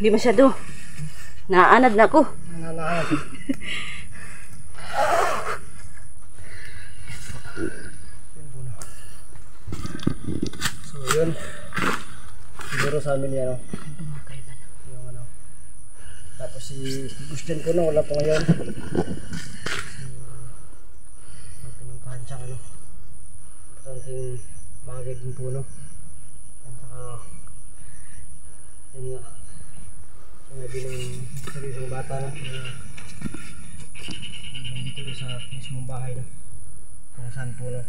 Hindi masyado. Naaanad na ako. Nanaanad. So yun. Siguro sa amin yan. Yung ano. Tapos si Gustian ko na wala pa ngayon. Pinuntahan siya ano. Importanteng bagay din po no. At saka yun nga. Sinabi ng sariling bata na nandito doon sa mismong bahay no. Kung saan po no.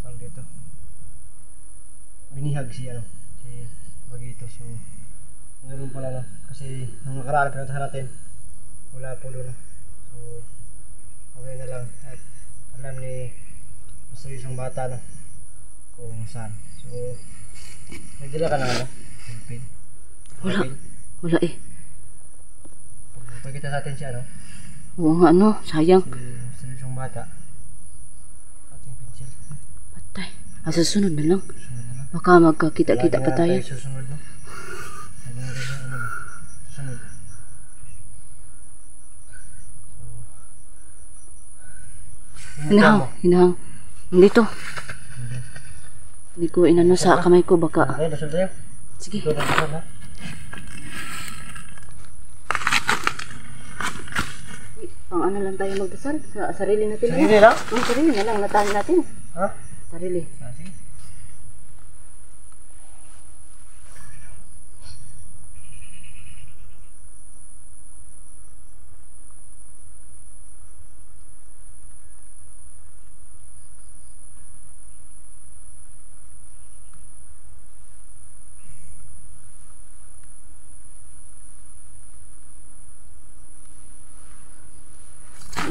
Tawag dito. Binihag si ano. Si Bagito. So ganoon pala no. Kasi nung nakaraan pinuntahan natin wala po doon no. So okay na lang at alam ni sariling bata no kung saan. So nagdala ka na ano. Wala. Wala eh. Pagkita sa atin siya, no? Oo nga, ano? Sayang. Si yung bata. Ating pencil. Patay. Susunod na lang. Susunod na lang. Baka magkakita-kita pa tayo. Susunod, no? Susunod. Hinahang. Dito. Hindi ko inano sa kamay ko, baka. Okay, dasal tayo. Sige. Ito na dasal, ha? Pang ano lang tayo magdasal? Sa sarili natin. Sarili lang? Sarili na lang. Natahan natin. Ha? Sarili. Sige.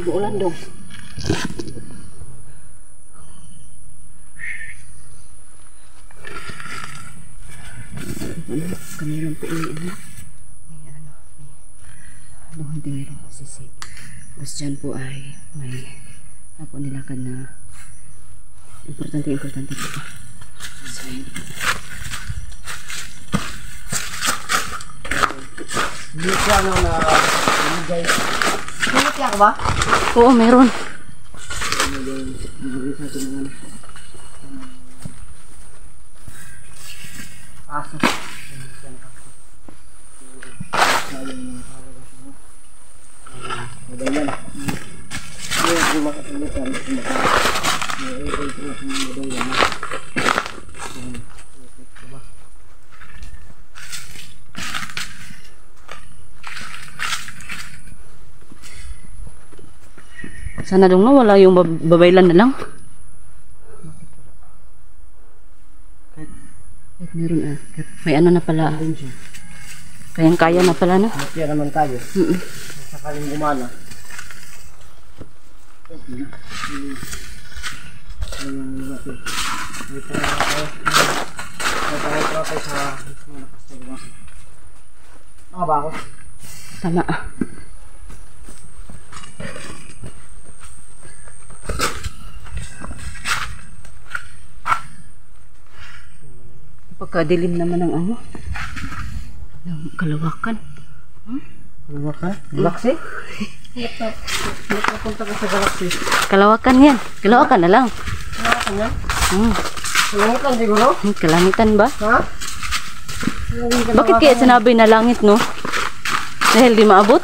Uulan dong. Kanilang po ini ano. May ano hindi meron kasi si Gustian po ay may po nilakad na importante po. So, Hindi siya ano na guys. Sinit yan ba? oo, meron. Aso. Madayan. Hindi ako makatulutan. Sana dong wala yung babaylan na lang. Kahit meron may ano na pala. Kayang-kaya na pala no. Kaya naman tayo. Sakaling gumana. Ba ako? Tama. Pagkadilim naman ng ano ng kalawakan. Kalawakan? Galaxy? Napunta ka sa galaxy. Kalawakan yan. Kalawakan na lang. Kalawakan yan? Kalangitan siguro? Kalangitan ba? Ha? Bakit kaya sinabi na langit no? Dahil di maabot?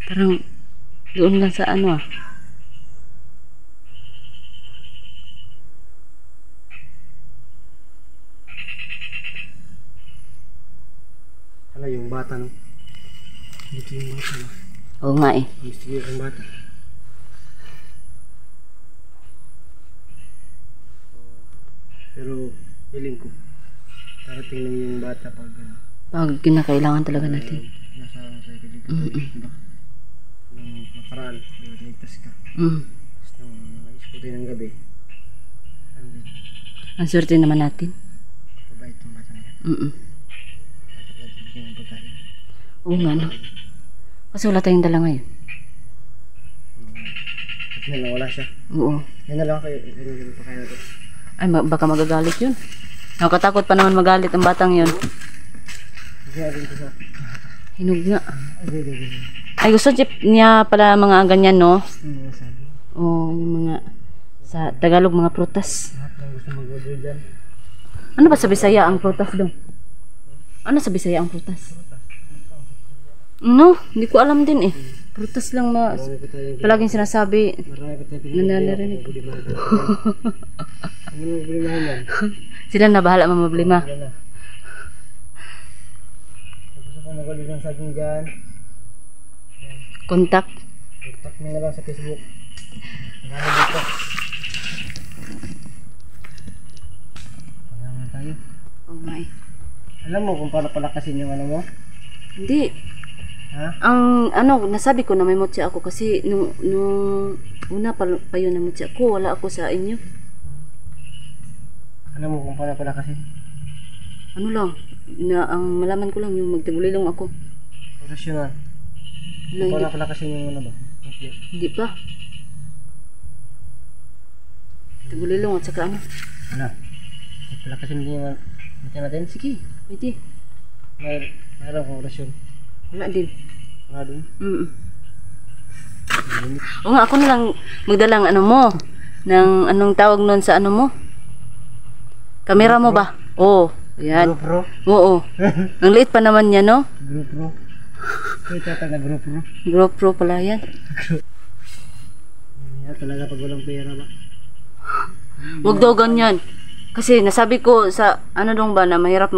Parang doon lang sa ano Hala yung bata no? Dito yung bata no? Oo nga eh. Gusto yung bata. Pero feeling ko darating lang yung bata pag kinakailangan talaga natin. Nasa tayo ka dito. Nung nakaraan, ligtas ka. Tapos nung nais-ko tayo ng gabi, Ang swerte naman natin. mabait yung bata niya. Bigyan ng pagkain. Oo nga no. Kasi wala tayong dala ngayon. Yan lang, wala siya. Oo. Yan na lang kayo. Yan pa kayo natin. Ay, baka magagalit yun. Nakatakot pa naman magalit ang batang yun. Kaya din ko sa... Hinog nga. Ay. Ay, gusto niya pala mga ganyan, no? Sabi. Oo, yung mga, sa Tagalog, mga prutas. Lahat lang gusto mag-order dyan. Ano ba sa Bisaya ang prutas dong? Ano sa Bisaya ang prutas? No, hindi ko alam din eh. Prutas lang Marami pa tayong... palaging sinasabi. Marami pa tayong Nananarinig. Ano mo bulimahan yan? Sila na bahala mamablima. Yan na. Gusto ko mag-order ng saging dyan. Contact. Contact mo na lang sa Facebook. Marami dito. Pangalan tayo. Oh my. Alam mo kung paano palakasin yung ano mo? Hindi. Ha? Ang ano, nasabi ko na may mutya ako kasi nung una pa yun na mutya ko, wala ako sa inyo. Alam mo kung paano palakasin? Ano lang, na ang malaman ko lang yung magtagulilong ako. Professional. Wala, Kung paano hindi, palakasin yung ano ba? Okay. hindi pa. Tagulilong at saka ano. Ano? Palakasin din yung mutya natin? Sige, pwede. Mayroon kong orasyon. Wala din. Wala din. O nga, ako na lang magdalang ano mo, ng anong tawag nun sa ano mo? Kamera mo ba? Oo, yan. GoPro? Oo. Ang liit pa naman yan, no? GoPro? Ito yata na GoPro. GoPro pala yan. Yan talaga pag walang pera ba? Huwag daw ganyan. Kasi nasabi ko sa ano dong ba na mahirap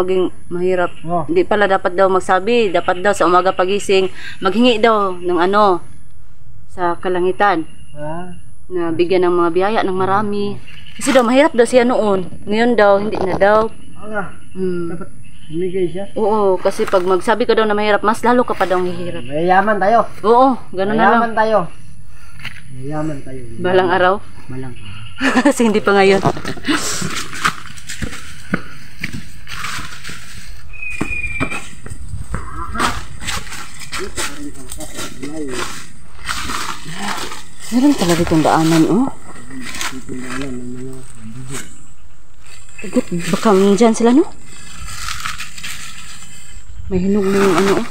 mahirap. Oh. Hindi pala dapat daw magsabi. Dapat daw sa umaga pagising, maghingi daw ng ano sa kalangitan. Ah. Na bigyan ng mga biyaya ng marami. Kasi daw mahirap daw siya noon. Ngayon daw, hindi na daw. Nga. Hmm. Dapat bumigay siya. Oo, kasi pag magsabi ka daw na mahirap, mas lalo ka pa daw hihirap. Mayayaman tayo. Oo, gano'n na lang. Mayayaman tayo. Mayayaman tayo. Balang araw. Balang. Kasi hindi pa ngayon. Meron pala ditong daanan, oh. Tagot, baka dyan sila, no? May hinog na yung ano, oh.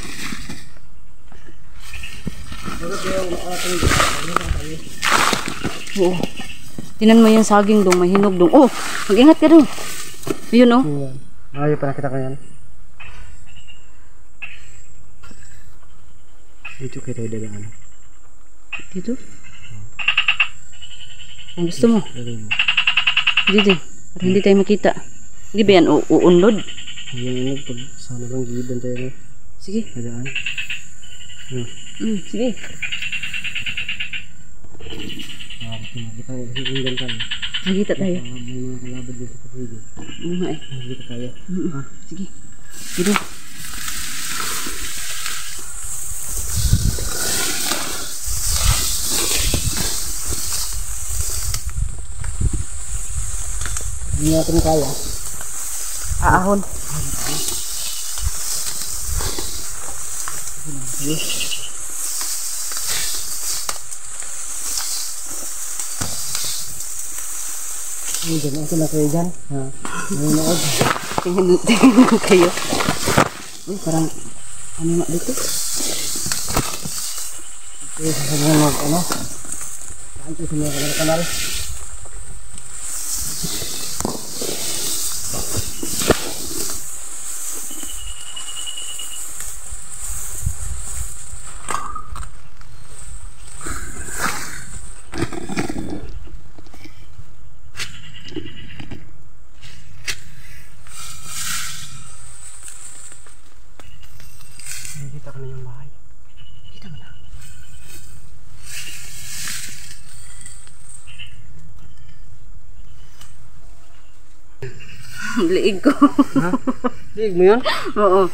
Oo. Tinan mo yung saging dong, may hinog dong. Oh, mag-ingat ka dong. Ayun, oh. Ayaw pa nakita ko yan. Dito kayo tayo dadaan. Dito? Kung gusto mo. Dito. Para hindi tayo makita. Hindi ba yan uunlod? Yan pag sana lang gidan tayo. Sige. Dadaan. Sige. Makikita tayo. Hinggan tayo. Nakita tayo. May mga kalabad dito sa paligid. Oo nga eh. Makikita tayo. Sige. Dito. Hindi natin kaya. Aahon. Diyan, ako na kayo dyan. Ha? Nanonood. Tingnan mo kayo. Uy, parang ano nga dito? Okay, sasabihin mo ano? Saan ito sa mga kanal? Nakikita ko na yung bahay. Kita mo na. Liig ko. Ha? Liig mo yun? Oo.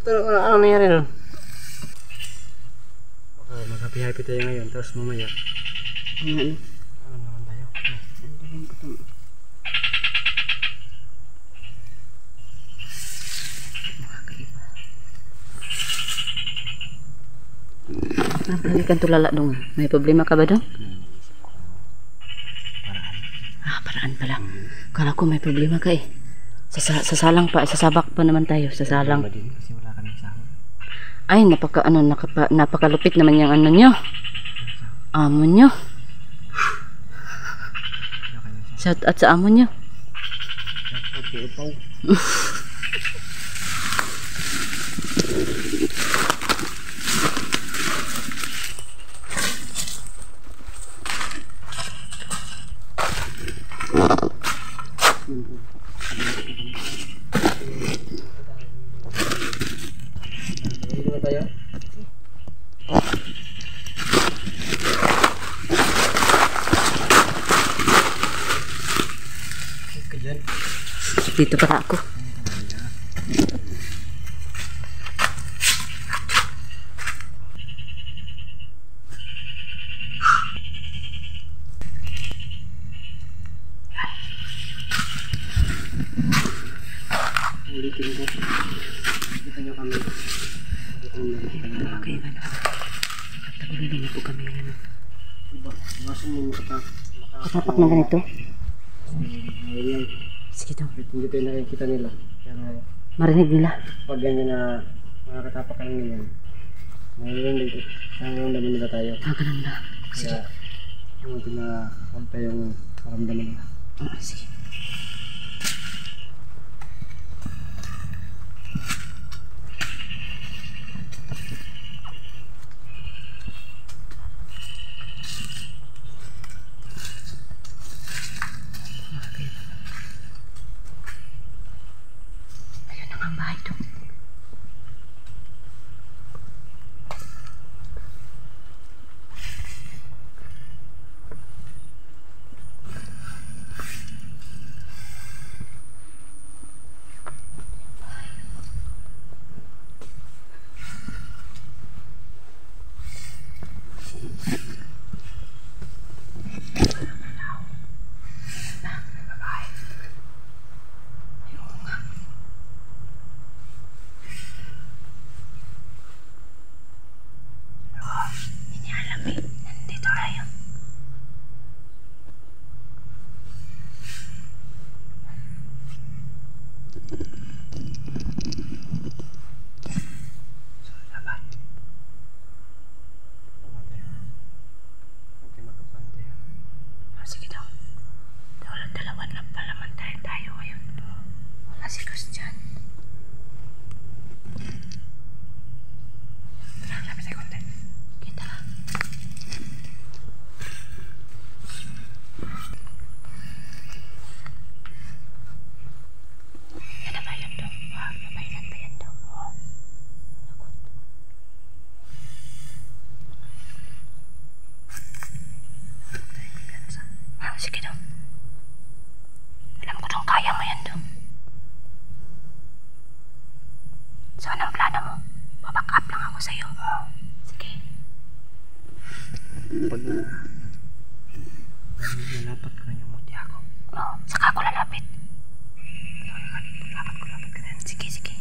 Ano nangyari nun? Baka mag-happy-happy tayo ngayon, tapos mamaya. Ano? Ano naman tayo? Andahin ko ito. Nakakaiba. Halikan tulala dong. May problema ka ba dong? Sasamahan pala. Kala ko may problema ka eh. Sasalang pa, sasabak pa naman tayo, sasalang. Problema din kasi wala kaming sahod. Ay, napakalupit naman yung ano nyo. Amo nyo. Wala kaming sahod. Shout out sa amo nyo. Okay, upaw. Dito na tayo. Okay, dyan. Dito pala ako. Ulitin ko. Nakikita nyo kami. Okay, ano. Tagulilin na po kami. Ano. Diba? Iwasan mo Katapak na ganito. Ngayon, Sige daw. hindi tayo nakikita nila. Pero Marinig nila. pag ganyan na makakatapak ka ng ganyan, mayroon dito. Hanggang naman nila tayo. Ganun na. Sige. Kaya, yung pinakanta yung maramdaman nila. Sige. Ayun na nga ang bahay doon. Hindi alam eh. Nandito tayo. Dapat. Okay, makapante. Sige daw. Dalawa lang pala man tayo ngayon. Wala si Christian. Tara, lapit tayo konti. Kita lang. Yan na ba yan daw? Mabailan ba yan daw? Oo. Sige daw. Alam ko daw kaya mo yan daw. So anong plano mo? Baback up lang ako sa'yo. Sige. Pag nalapat ko yung muti ako. Oo, saka ako lalapit. Paglapat ka din. Sige, sige.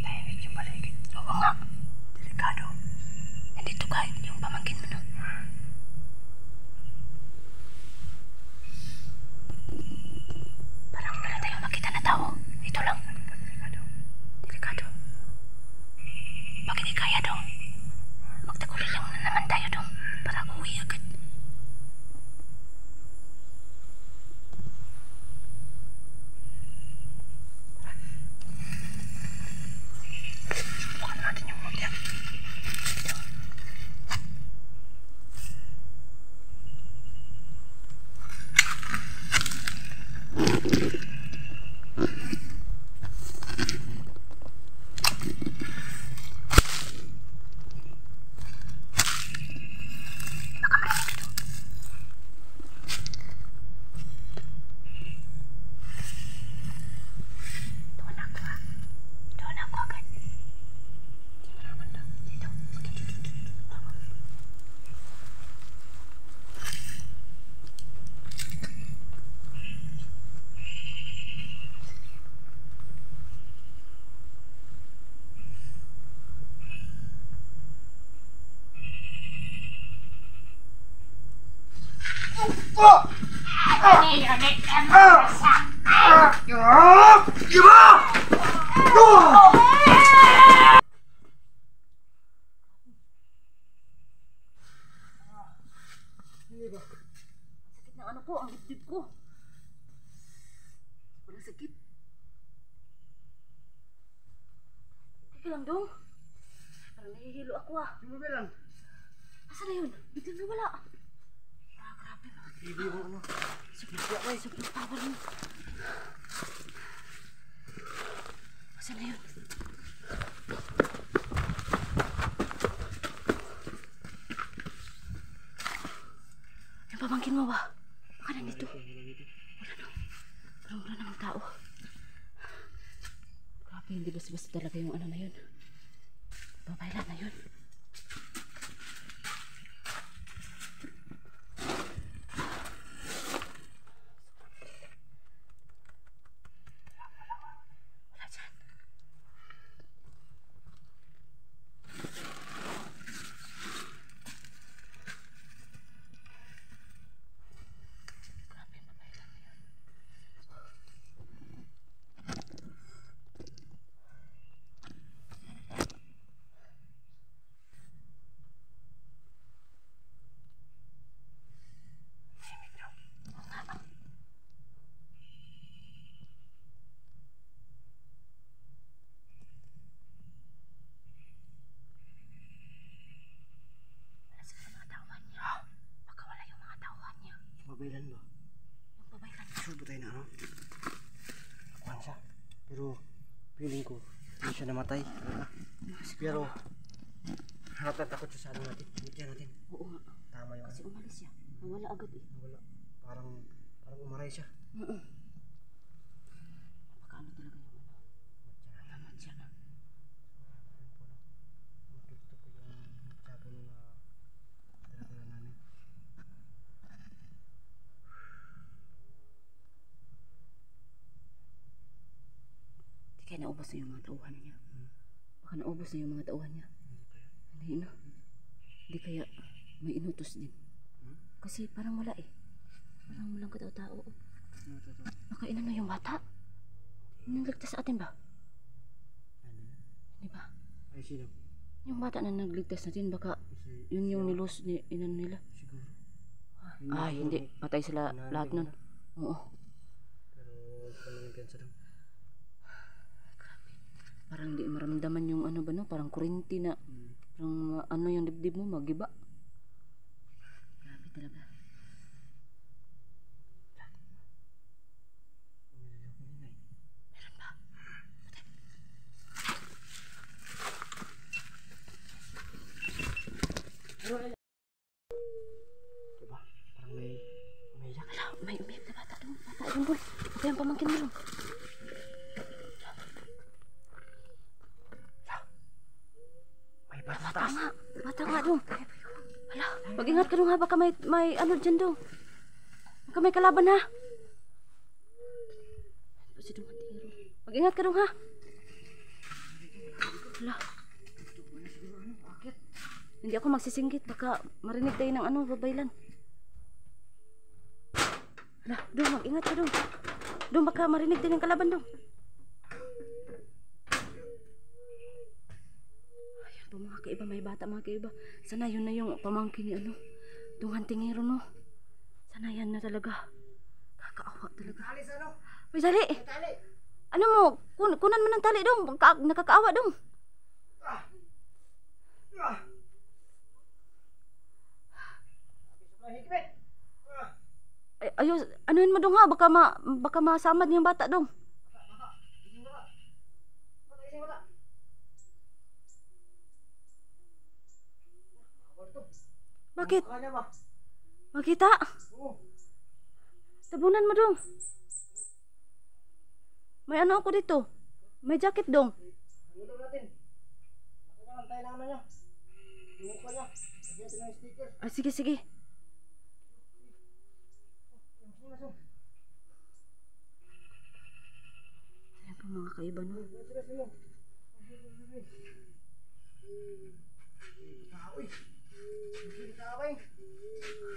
Tayo medyo paligid. Oo nga. Delikado. Nandito ka yung pamangkin mo, no? Parang wala tayong makita na tao. Ito lang. Delikado. Delikado. Pag hindi kaya dong, magtaguli lang na naman tayo dong para uwi agad. Subukan natin yung muti. Baka marinig Sakit ng ano ko, ang dibdib ko. Walang sakit. Teka lang dong. Parang nahihilo ako ah. Yung ba lang? Asan na yun? Biglang nawala. Grabe mga Bibi mo ano? sobrang power mo. Asan na yun? Yung pamangkin mo ba? Baka nandito. Wala na. Parang wala namang tao. Grabe, hindi basta-basta talaga yung ano na yun. Babaylan na yun. Wala dyan. Grabe, babaylan na yun. Wala sila sa mga tauhan niya. Baka wala yung mga tauhan niya. Mabaylan ba? Yung babaylan. Sure ba tayo na ano? Kuhan siya. Pero feeling ko hindi siya namatay. Pero harap na takot siya sa ano natin. Bigyan natin. Oo nga. Tama yun. Kasi umalis siya. Nawala agad eh. Wala. Parang umaray siya. Baka ano talaga yung ano. Namat siya na. Ayun po no. Ito po yung tsabo na dala namin. Di kaya naubos na yung mga tauhan niya. Baka naubos na yung mga tauhan niya. Hindi pa yun. Hindi na. Di kaya may inutos din. Kasi parang wala eh. Parang walang katao-tao. Ano ito? Baka inano yung bata. Nagligtas sa atin ba? Ano yun? Hindi ba? Ay sino? Yung bata na nagligtas natin, baka Kasi yun yung nilos ni inano nila. siguro. Ay, hindi. Patay sila lahat nun. Oo. Pero kung piyansa lang. Grabe. Parang di maramdaman yung ano ba no? Parang kurinti na. Parang ano yung dibdib mo, magiba. Grabe talaga. Meron ba? Diba? Parang may umiyak. Ala, may umiyak na bata doon. Bata doon boy. Ako yung pamangkin mo doon. May bata Bata taas. nga. Bata nga doon. Ala, mag-ingat ka doon ha. Baka may ano dyan doon. Baka may kalaban ha. Kasi doon ang tingiro. Mag-ingat ka doon ha. Ala. Hindi ako magsisingkit. Baka marinig tayo ng ano, babaylan. Ala, doon mag-ingat ka doon. Doon baka marinig tayo ng kalaban doon. Ayan po mga kaiba, may bata mga kaiba. Sana yun na yung pamangkin ni ano. Doon ang tingiro no. Sana yan na talaga. Kakaawa talaga. Alis ano? Uy, dali. Tali! Ano mo? Kunan mo ng tali dong. Nakakaawa dong. Higpit! Ay, ayos, anuin mo dong ha. Baka masamad niyang bata dong. Ising wala! Bata ising wala! Bawal to. Bakit? Kanya ba? Makita? Oo. Tabunan mo dong. May ano ako dito. May jacket dong. Ano daw natin? Nakita lang tayo ng ano niya. Yung mukha niya. Lagyan natin ng sticker. Ah, sige, sige. Ayan po mga kaiba no.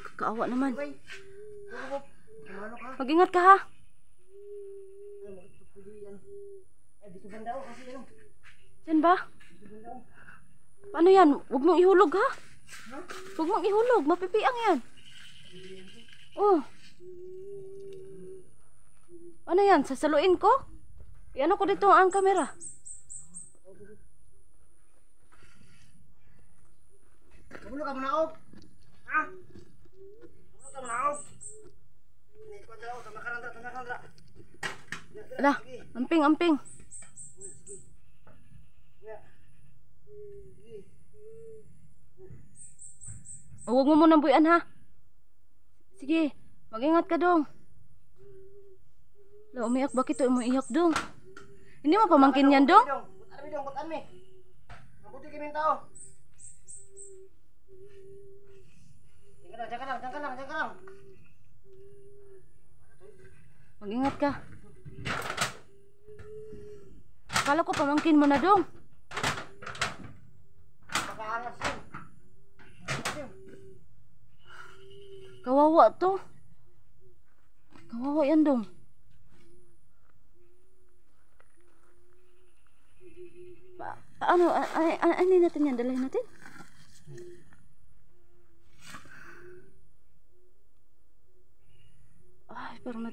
Kakaawa naman. Ano ka? Mag-ingat ka ha. Dito banda ako kasi ano. Diyan ba? Paano yan? Huwag mong ihulog ha. Huwag mong ihulog. Mapipiang yan. Oh. Ano yan? Sasaluin ko? Iano ko dito ang camera. Kamulo ka muna ako. Ha? Kamulo ka muna ako. Ikot daw. Tanda. Ala, amping. Oh, huwag mo munang buyan ha. Sige, mag-ingat ka dong. Ala, umiyak. Bakit ito umiyak dong? Hindi mo pamangkin yan dong? Butan mi. Mabuti kami tao. Jangan lang. Mag-ingat ka. Akala ko pamangkin mo na dong. Pakaangas yun. Kawawa to. Kawawa yan dong. Ano natin yan? Dalahin natin? Ay, parang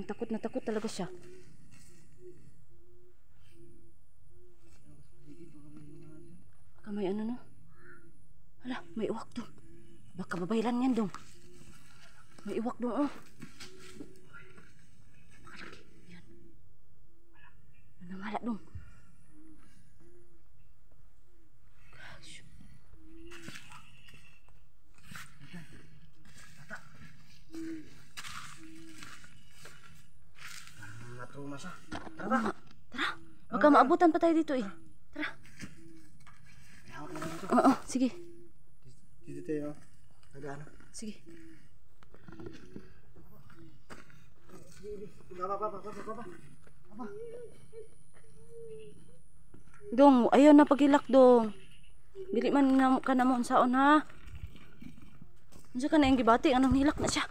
takot talaga siya. Baka may ano na. Hala, may iwak dong. Baka babaylan yan dong. May iwak dong oh. Makalaki. Yan. Nanangala dong. Gosh. Natruma siya. Tara. Baka maabutan pa tayo dito eh. Tara. Oo, sige. Dito tayo. Nagano. Sige. Baba. Dong, ayaw na pagilak dong. Dili man na ka na mo unsaon ha. Unsa ka na yung gibati, anong hilak na siya.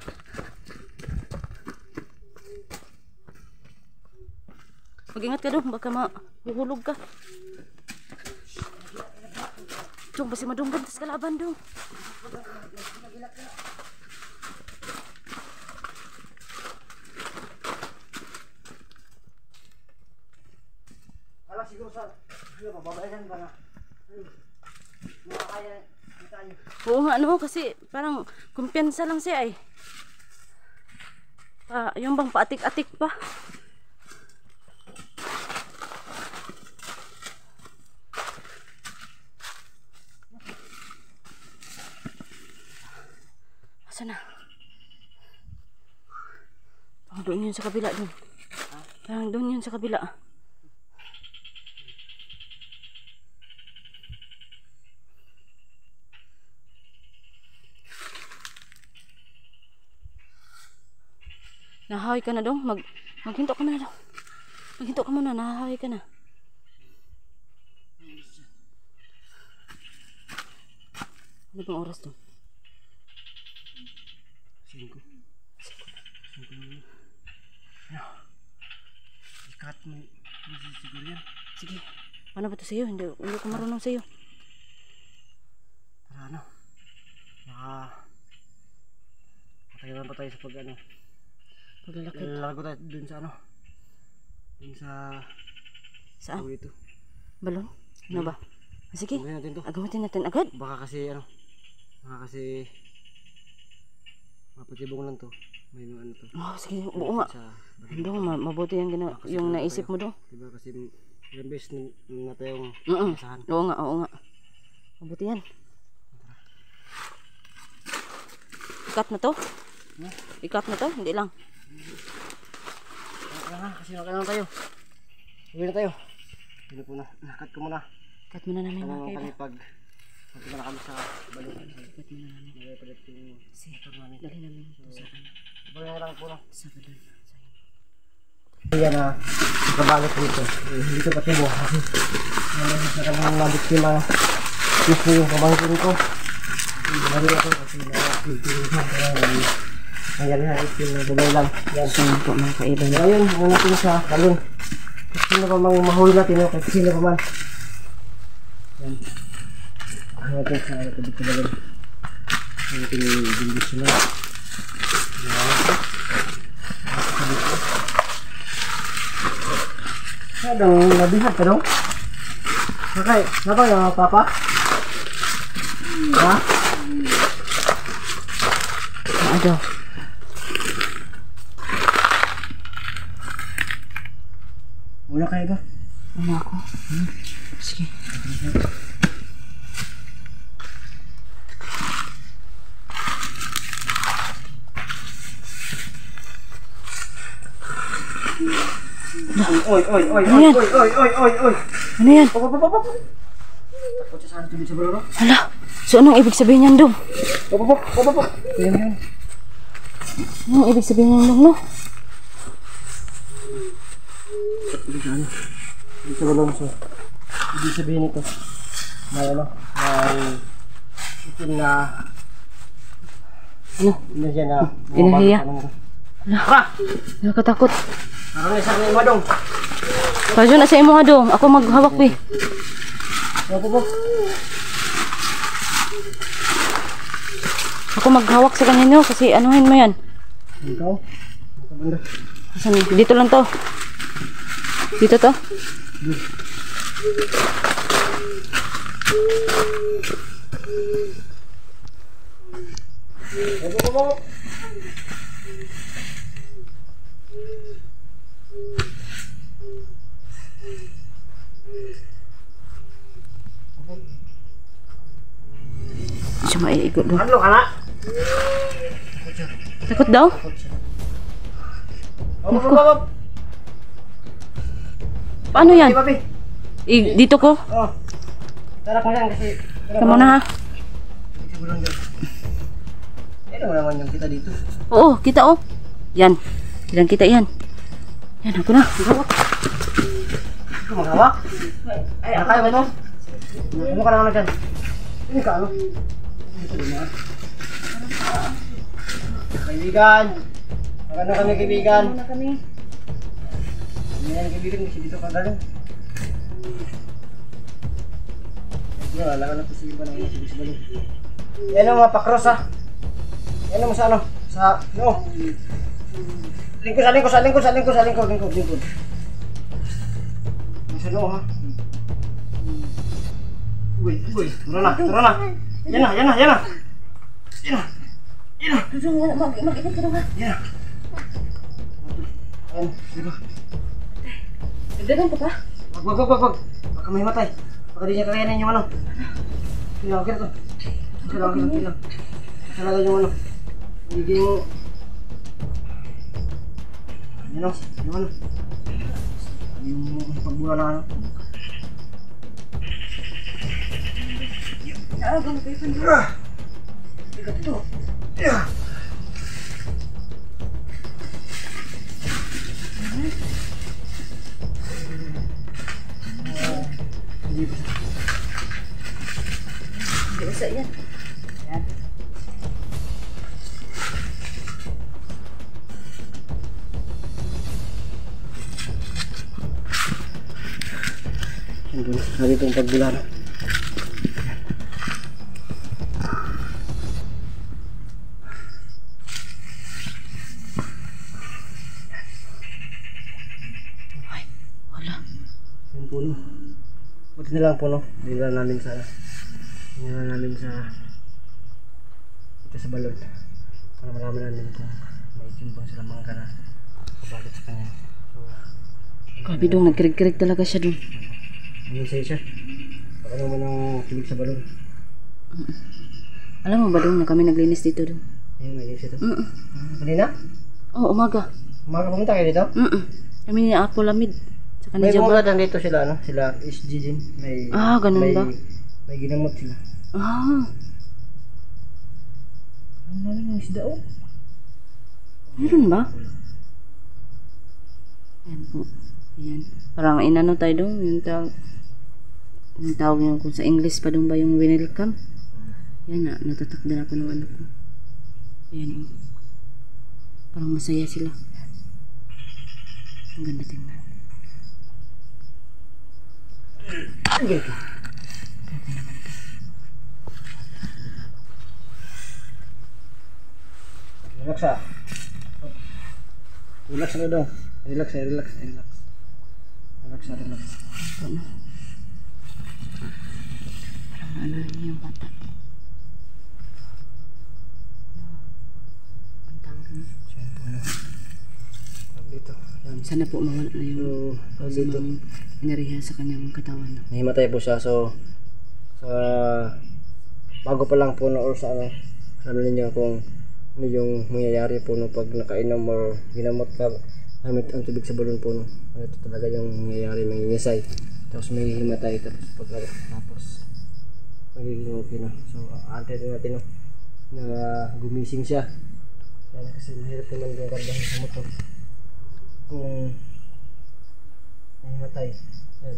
Mag-ingat ka dong, baka mahuhulog ka. Dong, basi madunggan tas kalaban dong. Ala siguro sa babayan ba na? Makakaya tayo. Oo nga no, kasi parang kumpiyansa lang siya eh. Yung bang paatik-atik pa. Asa na? Parang doon yun sa kabila dun. Parang doon yun sa kabila. Nahahay ka na dong. Maghinto ka muna dong. Maghinto ka muna. Nahahay ka na. Ano bang oras dong? 5 na. Ikat mo. Siguro yan. Sige. Paano ba ito sa'yo? Hindi ko marunong sa'yo. Para ano? Matagalan pa tayo sa pag ano. Paglalakit. Lalago tayo dun sa ano. Dun sa... Saan? Ito. Balon? Ano ba? Sige. Gawin natin to. Agamitin natin agad. Baka kasi ano. Mapatibong lang to. May ano to. Oh, sige. Oo nga. Dong, mabuti yung naisip mo dong. Diba kasi ilang beses na tayong kasahan. Oo nga. Mabuti yan. Ikat na to? Ikat na to? Hindi lang. Kasi nakailan tayo. Uwi na tayo. Hindi po na. Nakat ko muna. Cut mo na namin mga Ano kaiba. kami pag punta na kami sa balon. Cut mo na namin. Nagpapalit yung motor namin. Dali namin ito sa ano. Balon na lang po na. Sa balon. Ayan na. Nakabalik dito. Hindi ko pati mo. Kasi na kami nabiktima. Gusto yung kabangkin ko. Bumalik ako kasi na-pilitin ko. Ayan na, itim na gulay lang. Yan. So yun po mga kaiban. Ngayon, ano natin sa balon. Kung sino pa mang mahuli natin, no? Kahit sino pa man. Yan. Ano natin sa tubig sa balon. Ano natin yung bimbis na. Adong nabihat ka dong? Okay, napa yung papa? Ha? Ano? Muna kayo ba? Ano ako? Sige. Oy, oy, oy, Ano oy, yan? oy, oy, oy, oy, oy. Ano yan? Pop, pop, pop, pop. Takot siya sana tubig sa balon. Hala. So anong ibig sabihin yan, Dong? Pop, pop, pop, pop, pop. Yan, yan. Anong ibig sabihin yan, Dong, no? Tubig sa ano? Tubig sa balon. So, ibig sabihin nito. May ano? May itim na... Ano? Ano siya na... Inahiya. Ha! Nakakatakot. Parang isa na yung madong. Kadyo na sa imo nga, Dong. Ako maghawak, pi. Pop, pop, pop. Ako maghawak sa kanya nyo kasi anuhin mo yan. Ikaw? Ito banda. Asan? Dito lang to. Dito to. Pop, pop, pop. Siya maiikot, Dong. Ano ka na? Takot daw? Pop, pop, pop, pop. Paano yan? Papi. Dito ko? Oh. Tara ko yan kasi... Ikaw muna, ha? Sigurang dyan. Ano naman yung kita dito? Oo, kita, oh. Yan. Bilang kita yan. Yan, ako na. Gawak. Ikaw maghawak? Ay, kaya ba ito? Ano ka naman dyan? Ini ka ano? Kaibigan! Maganda kami kaibigan! Muna kami. Ano yan kaibigan? Kasi dito ka galing. Wala ka na po sa iba na yun. Sige sa balik. Yan ang mga pakros ha. Yan ang sa ano? Sa no. Lingkod sa lingkod sa lingkod sa lingkod sa lingkod lingkod lingkod. Sa no ha. Uy, uy, tara na, tara na. Yan na, yan na, yan na. Yan na. Yan na. Mag-ingat ka daw, ha? Yan na. Ayan, diba? Dagdagan pa pa? Wag. Baka may matay. Baka di niya kakayanin yung ano. Kailangan ka na to. Kailangan. Kailangan yung ano. Higing... Yan o, yung ano. Yung pagbura na ano. Naagang kayo pa niyo. Bigat ito. Hindi usap yan. Yan. Sabi itong pagbula na. Ay, wala. Yung puno. Buti na lang puno. Dinala namin sa ito sa balon. Para malaman namin kung may itimbang sila mga kana. Kabalit sa kanya. So, Grabe, Dong. Nagkirig-kirig talaga siya, Dong. ano sa'yo siya? Baka naman ang tubig sa balon. Alam mo ba, Dong, na kami naglinis dito, Dong? Ayun, may ilis ito. Mm-mm. Kanina? Oo, umaga. Umaga pumunta kayo dito? Mm-mm. Kami ni Apo Lamid. Sa May kanila mga ba? dito sila, ano? Sila SG din. May, Ah, ganun may, ba? May ginamot sila. Ah, Ano na yung isda, oh? meron ba? Ayan po. Ayan. Parang inano tayo, Dong. Yung tawag nyo kung sa English pa, Dong, ba yung welcome? Yan na, natatakdan ako ng ano ko. Ayan, oh. Parang masaya sila. Ang ganda tingnan. Okay. Grabe naman to. Relax ah. Relax na daw. Relax. Relax na, relax. Ito na. Parang ano rin yung bata. Ang tawag na. Diyan po na. Dito. Yan. Sana po mawala na yung So, dito. masamang inarihan sa kanyang katawan. No? Nahimatay po siya. So, sa bago pa lang po na or sa ano, alam niyo kung ano yung mangyayari po no, pag nakainom or ginamot ka gamit ang tubig sa balon po no. Ito talaga yung mangyayari, mangingisay. Tapos may himatay tapos magiging okay na. So, antay natin no, na gumising siya. Yan kasi mahirap naman yung kargahan sa motor. Kung nahimatay, yan.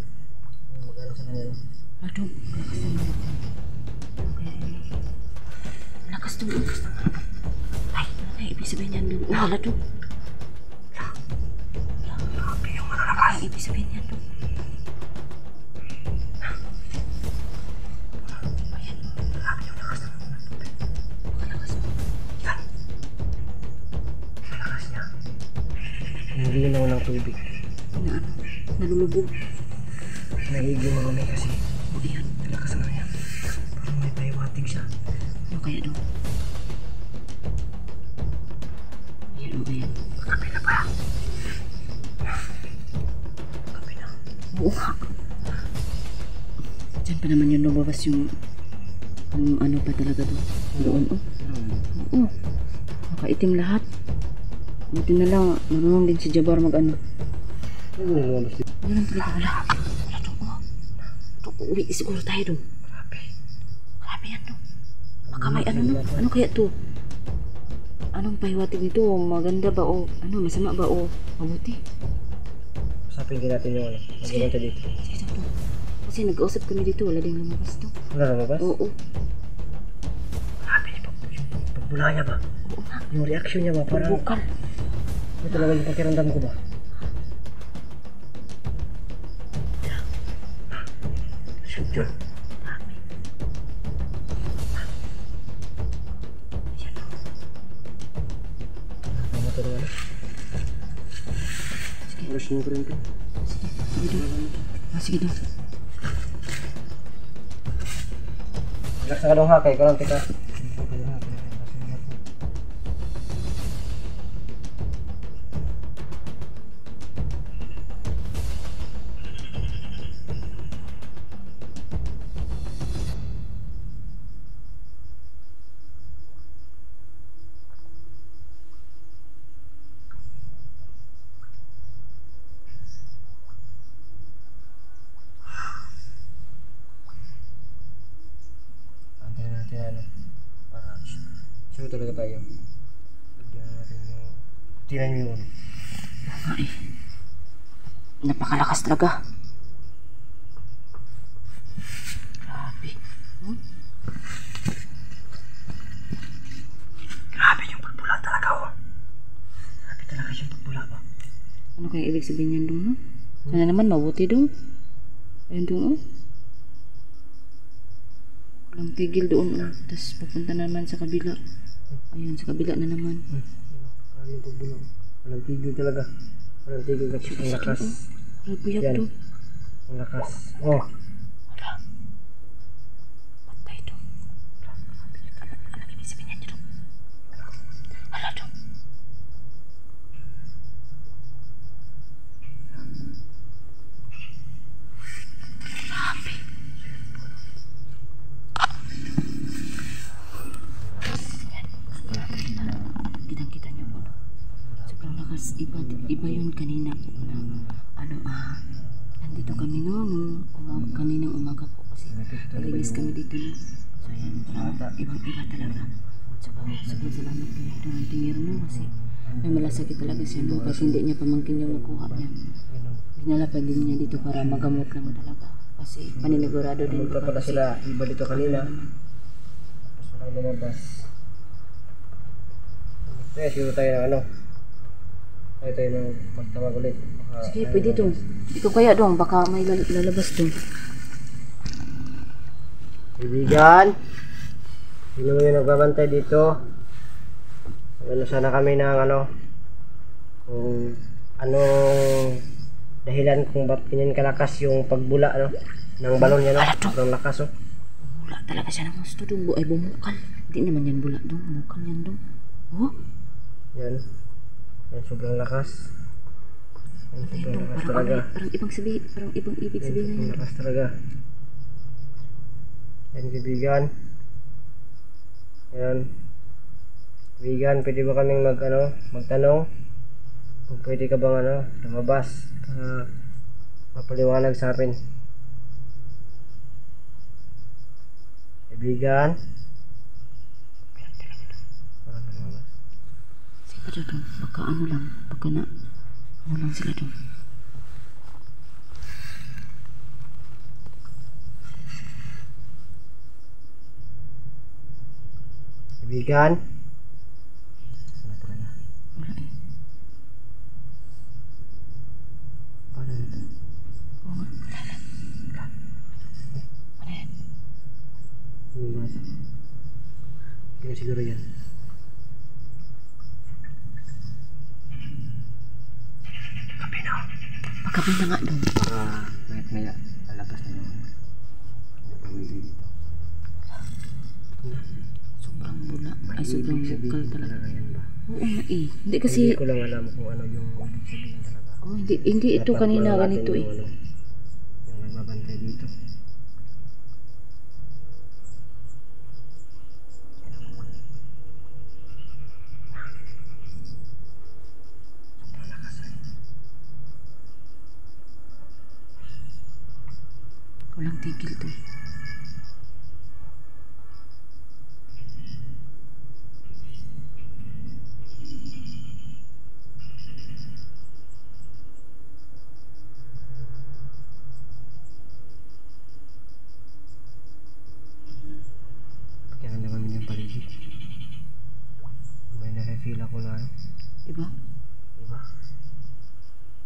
Yung mag-ano sa kanya no. Ato, lakas ng ulit. Kaya yun. Lakas ng ulit. Ay, ibig sabihin yan doon. Wala to. Ay, ibig sabihin yan doon. Ayan. Grabe yung lakas ng ulit. Lakas mo. Yan. Lakas niya. Nagiginaw ng tubig. Na ano? Nalulubog. Nagiginaw na kasi. O, ayan. Lakas na niya. Parang may pahiwating siya. Ano kaya doon? Ayan o, ayan. Kapila pa. Kapila. Oo nga. Diyan pa naman yung lumabas yung ano pa talaga doon. Doon o. Oo. Nakaitim lahat. Buti na lang, marunong din si Jabar mag-ano. Meron talaga, wala. Wala doon o. Uwi siguro tayo doon. Grabe. Grabe yan doon. Baka may ano no? Ano kaya to? Anong pahiwatig nito? Maganda ba o ano, masama ba o mabuti? Usapin din natin yung ano. Magpunta dito. Sige to. Kasi nag-usap kami dito, wala din lumabas to. Wala na ba? Oo. Grabe yung pagbula niya ba? Oo nga. Yung reaction niya ba? Parang Bukal. ito talaga yung pakiramdam ko ba? Shoot yun. Dami. Ayan o. Ano ito naman? Oras niyo ko rin ito. Sige doon. Sige doon. Relax na ka dong hakay. Karang tika. Antayin natin ano. Para sure talaga tayo. Tignan natin yung tinan nyo yun. Ay. Napakalakas talaga. Grabe. Hmm? Grabe yung pagbula talaga oh. Grabe talaga yung pagbula ba? Ano kaya ibig sabihin yan doon? No? Sana naman mabuti doon. Ayun doon oh. Walang tigil doon oh. Tapos papunta naman sa kabila. Ayun, sa kabila na naman. Grabe yung pagbula oh. Walang tigil talaga. Walang tigil kasi ang lakas. Grabe yan Yan. to. Ang lakas. Oh. Wala. Patay to. Ano ibig sabihin yan doon? Wala to. Grabe. Kitang-kita niyo po. Sobrang lakas. Iba yun kanina po na ano nandito kami noon kaninang umaga po kasi nalinis kami dito no. So yan, ibang-iba talaga. Sobrang salamat po ito ng tingir no kasi may malasakit talaga siya no kasi hindi niya pamangkin yung nakuha niya. Dinala pa din niya dito para magamot lang talaga kasi paninigurado din Pumunta pala sila iba dito kanina. Tapos walang lumabas. Kaya siguro tayo ng ano. Tayo tayo nang magtawag ulit. Baka, Sige, pwede dong. Ikaw kaya dong, baka may lalabas dong. Kaibigan, sino mo yung nagbabantay dito? Ano sana kami ng kung anong dahilan kung ba't ganyan kalakas yung pagbula ng balon niya, no? Sobrang lakas, oh. Bula talaga siya ng gusto dong. Ay, bumukal. Hindi naman yan bula dong. Bumukal yan dong. Oh, Yan. Yan, sobrang lakas. Yan, patay sobrang dong. lakas Parang, talaga. parang ibang sabi, parang ibang ibig Yan, sabihin na sobrang yan. lakas talaga. Yan, kaibigan. Yan. Kaibigan, pwede ba kaming magtanong? Kung pwede ka bang lumabas para mapaliwanag sa akin. Kaibigan. Parang lumabas. Sige pa dong. Baka lang. Baka na. Lang sila dong. Kaibigan. Wala talaga. Wala eh. Paano na ito? Oo nga. Wala. Ano yan? Yung bata. Kaya siguro yan. Pagkabi na nga dong. Mayat maya. Lalabas na yung pamilya dito. Sobrang bula. Ay, sobrang bukal talaga. Yan ba? Oo nga eh. Hindi kasi, Hindi ko lang alam kung ano yung ibig sabihin talaga. oh, hindi ito Dapat kanina malaman ganito natin eh. yung nagbabantay dito. Sobrang lakas ay. Walang tigil to. Kaya naman yung paligid. May nare-feel ako na Diba? diba?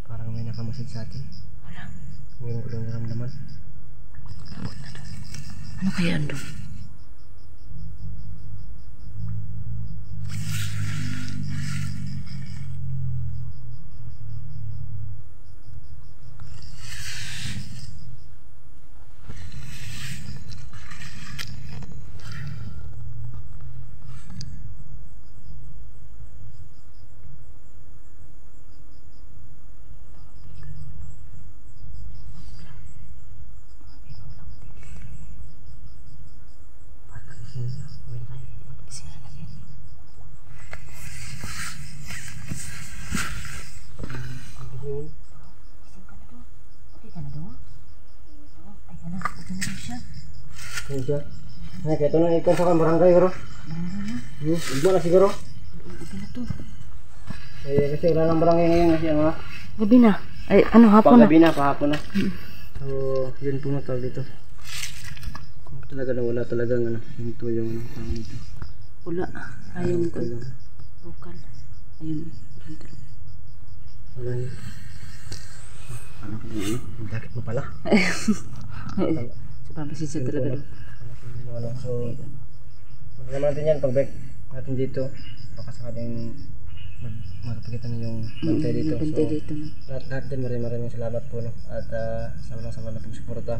Parang may nakamasid sa atin. Wala. Ngayon ko lang naramdaman. Labot na to. Ano kaya ando? Bata ising na. Gawin tayo. Kasi nga natin. Ang gising. Isang ka na to. Okay ka na to? Ay ka na. Okay na rin siya. Kaya siya. Ay, kaya ito na ikon sa barangay, bro. Barangay na. Igbo na siguro. Okay na to. Eh, kasi wala nang barangay ngayon kasi Gabi na. Ay, ano, hapon na. paggabi na, pahapon na. So, yun po na tawag dito. Kung talaga na wala talagang hinto yung tawag dito. Wala. Ayun ko. Wala. Bukal. Ayun. Ayun talaga. Wala yun. Ano ka yun? Ang dakit mo pala. Sobrang pasensya talaga doon. So, magkakaman natin yan pag-back natin dito. Baka sakaling magpakita na yung bantay dito. Bantay So, dito na. lahat din maraming salamat po. No? At sa walang-sama na pong suporta.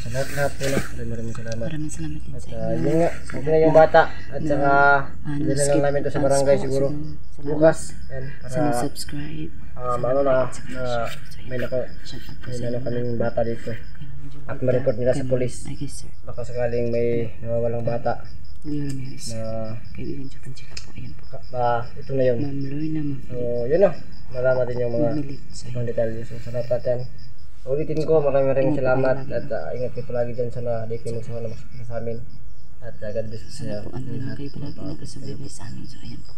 Sa lahat po na maraming salamat. Maraming salamat din At sa inyo. yun nga, sabi na yung bata. At saka, hindi na lang namin to sa barangay siguro. Bukas. Yan, Sa para subscribe. ano na may kaming bata dito. At ma-report nila sa polis. Ay, guys, sir. Baka sakaling may nawawalang bata Leo Ramirez. na Kaibigan siya panchika po. Ayan po. ito na yun. Ma'am Lorna, Ma'am So, yun na. Malaman natin yung mga Milit. ibang detalye. So, sa lahat natin, ulitin ko, maraming salamat. At ingat kayo palagi dyan. Sana di kayo magsama na makikita sa amin. At God bless sa Sana po ano lang kayo palagi nagkasubaybay sa amin. So, ayan po.